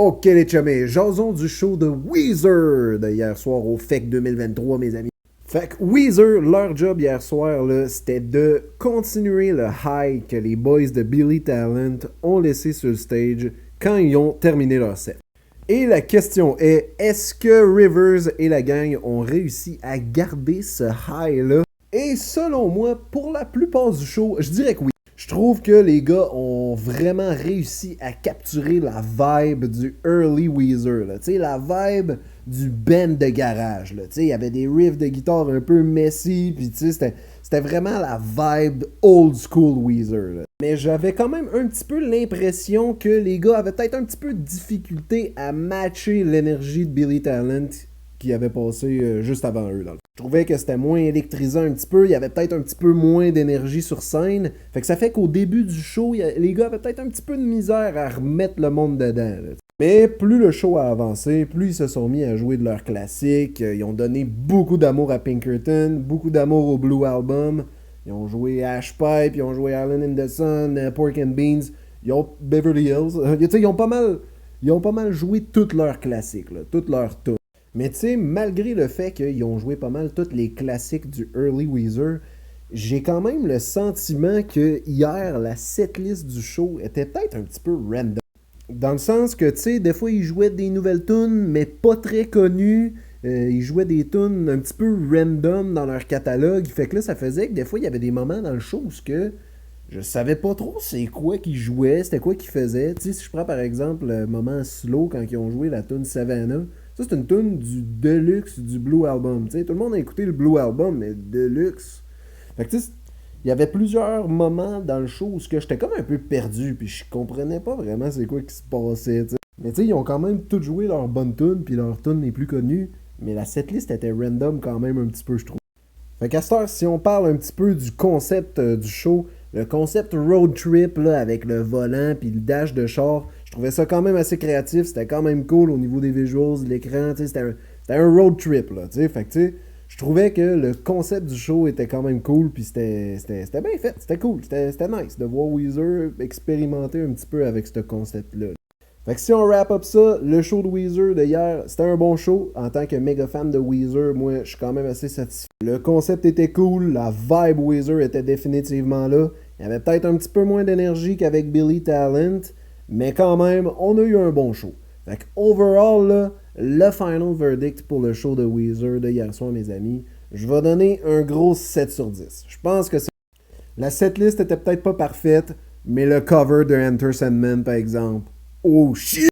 Ok les chumés, jason du show de Weezer de hier soir au FEC 2023 mes amis. Fait que Weezer, leur job hier soir, là, c'était de continuer le high que les boys de Billy Talent ont laissé sur le stage quand ils ont terminé leur set. Et la question est-ce que Rivers et la gang ont réussi à garder ce high-là? Et selon moi, pour la plupart du show, je dirais que oui. Je trouve que les gars ont vraiment réussi à capturer la vibe du early Weezer. Tu sais, la vibe du band de garage. Tu sais, il y avait des riffs de guitare un peu messy, puis tu sais, c'était vraiment la vibe old school Weezer. Là. Mais j'avais quand même un petit peu l'impression que les gars avaient peut-être un petit peu de difficulté à matcher l'énergie de Billy Talent qui avait passé juste avant eux. Dans le Je trouvais que c'était moins électrisant un petit peu, il y avait peut-être un petit peu moins d'énergie sur scène. Fait que ça fait qu'au début du show, les gars avaient peut-être un petit peu de misère à remettre le monde dedans. Là. Mais plus le show a avancé, plus ils se sont mis à jouer de leurs classiques. Ils ont donné beaucoup d'amour à Pinkerton, beaucoup d'amour au Blue Album. Ils ont joué Ash Pipe, ils ont joué Island in the Sun, Pork and Beans, ils ont Beverly Hills. Ils ont pas mal joué toutes leurs classiques, là, toutes leurs tunes. Mais tu sais, malgré le fait qu'ils ont joué pas mal tous les classiques du early Weezer, j'ai quand même le sentiment que hier, la setlist du show était peut-être un petit peu random. Dans le sens que, tu sais, des fois, ils jouaient des nouvelles tunes, mais pas très connues. Ils jouaient des tunes un petit peu random dans leur catalogue. Fait que là, ça faisait que des fois, il y avait des moments dans le show où que je savais pas trop c'est quoi qu'ils jouaient, c'était quoi qu'ils faisaient. Tu sais, si je prends par exemple le moment slow quand ils ont joué la tune Savannah, ça c'est une tune du Deluxe du Blue Album. Tu sais, tout le monde a écouté le Blue Album, mais Deluxe. Fait que tu sais, il y avait plusieurs moments dans le show où j'étais comme un peu perdu, puis je comprenais pas vraiment c'est quoi qui se passait. T'sais. Mais tu sais, ils ont quand même tout joué leurs bonnes tunes, puis leurs tunes les plus connues, mais la setlist était random quand même un petit peu, je trouve. Fait qu'à cette heure, si on parle un petit peu du concept du show, le concept road trip là, avec le volant puis le dash de char, je trouvais ça quand même assez créatif, c'était quand même cool au niveau des visuals, de l'écran, c'était un road trip là, tu sais, fait que tu sais, je trouvais que le concept du show était quand même cool puis c'était bien fait, c'était cool, c'était nice de voir Weezer expérimenter un petit peu avec ce concept là. Fait que si on wrap up ça, le show de Weezer de hier, c'était un bon show. En tant que méga fan de Weezer, moi, je suis quand même assez satisfait. Le concept était cool, la vibe Weezer était définitivement là. Il y avait peut-être un petit peu moins d'énergie qu'avec Billy Talent, mais quand même, on a eu un bon show. Fait que overall, là, le final verdict pour le show de Weezer de hier soir, mes amis, je vais donner un gros 7 sur 10. Je pense que la setlist était peut-être pas parfaite, mais le cover de Enter Sandman, par exemple, oh shit!